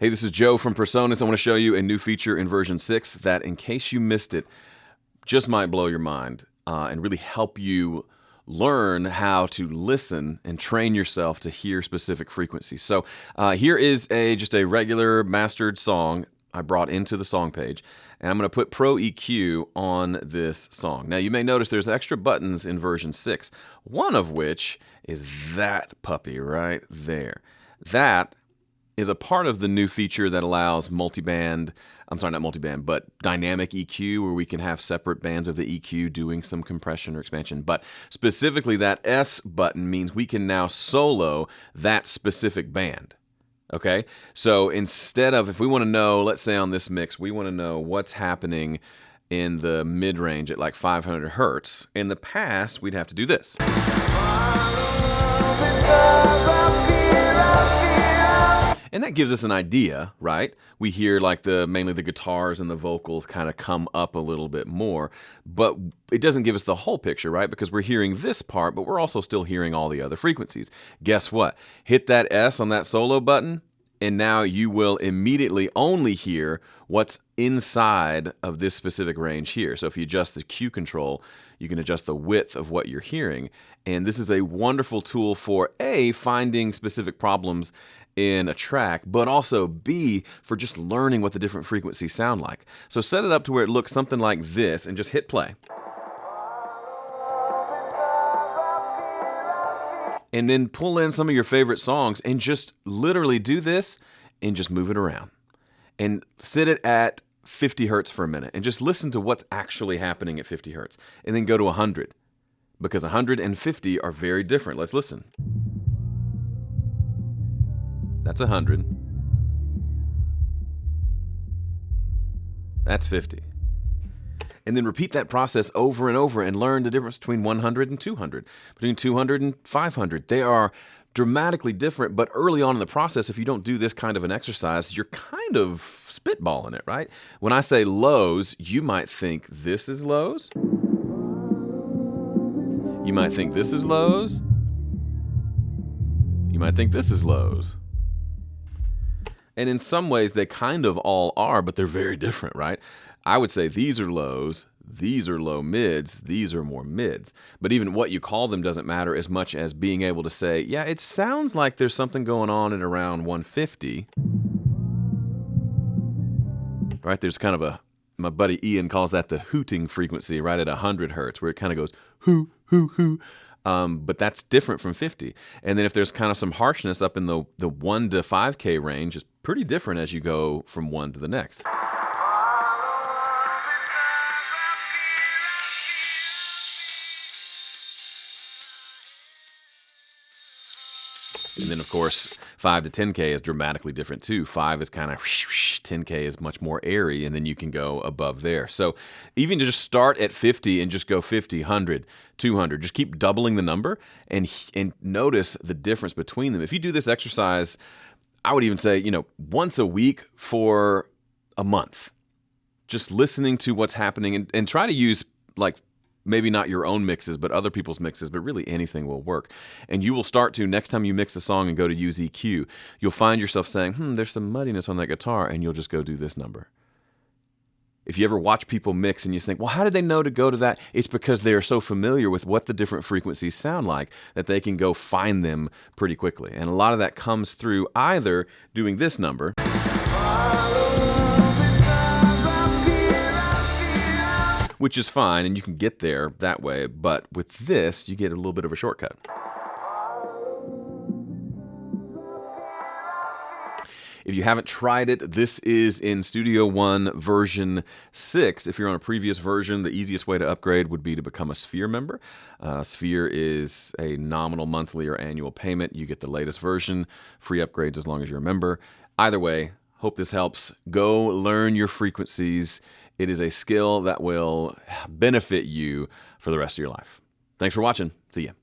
Hey, this is Joe from Personas. I want to show you a new feature in version 6 that, in case you missed it, just might blow your mind and really help you learn how to listen and train yourself to hear specific frequencies. So here is just a regular mastered song I brought into the song page, and I'm going to put ProEQ on this song. Now, you may notice there's extra buttons in version 6, one of which is that puppy right there. That is a part of the new feature that allows dynamic EQ, where we can have separate bands of the EQ doing some compression or expansion. But specifically, that S button means we can now solo that specific band. Okay? So instead of, if we want to know, let's say on this mix, we want to know what's happening in the mid-range at like 500 hertz. In the past, we'd have to do this. And that gives us an idea, right? We hear like mainly the guitars and the vocals kind of come up a little bit more, but it doesn't give us the whole picture, right? Because we're hearing this part, but we're also still hearing all the other frequencies. Guess what? Hit that S on that solo button, and now you will immediately only hear what's inside of this specific range here. So if you adjust the Q control, you can adjust the width of what you're hearing. And this is a wonderful tool for A, finding specific problems in a track, but also B, for just learning what the different frequencies sound like. So set it up to where it looks something like this and just hit play. And then pull in some of your favorite songs and just literally do this and just move it around. And sit it at 50 hertz for a minute and just listen to what's actually happening at 50 hertz. And then go to 100, because 100 and 50 are very different. Let's listen. That's 100. That's 50. And then repeat that process over and over and learn the difference between 100 and 200, between 200 and 500. They are dramatically different, but early on in the process, if you don't do this kind of an exercise, you're kind of spitballing it, right? When I say lows, you might think this is lows. You might think this is lows. You might think this is lows. And in some ways, they kind of all are, but they're very different, right? I would say these are lows, these are low mids, these are more mids. But even what you call them doesn't matter as much as being able to say, yeah, it sounds like there's something going on at around 150. Right? There's kind of my buddy Ian calls that the hooting frequency, right at 100 hertz, where it kind of goes hoo, hoo, hoo. But that's different from 50. And then if there's kind of some harshness up in the 1 to 5K range, it's pretty different as you go from one to the next. And then, of course, 5 to 10K is dramatically different too. 5 is kind of 10K is much more airy, and then you can go above there. So even to just start at 50 and just go 50, 100, 200, just keep doubling the number and notice the difference between them. If you do this exercise, I would even say, once a week for a month, just listening to what's happening and try to use like maybe not your own mixes, but other people's mixes, but really anything will work. And you will start to, next time you mix a song and go to use EQ, you'll find yourself saying, there's some muddiness on that guitar, and you'll just go do this number. If you ever watch people mix and you think, well, how did they know to go to that? It's because they are so familiar with what the different frequencies sound like that they can go find them pretty quickly. And a lot of that comes through either doing this number, which is fine, and you can get there that way, but with this, you get a little bit of a shortcut. If you haven't tried it, this is in Studio One version 6. If you're on a previous version, the easiest way to upgrade would be to become a Sphere member. Sphere is a nominal monthly or annual payment. You get the latest version, free upgrades as long as you're a member. Either way, hope this helps. Go learn your frequencies. It is a skill that will benefit you for the rest of your life. Thanks for watching. See ya.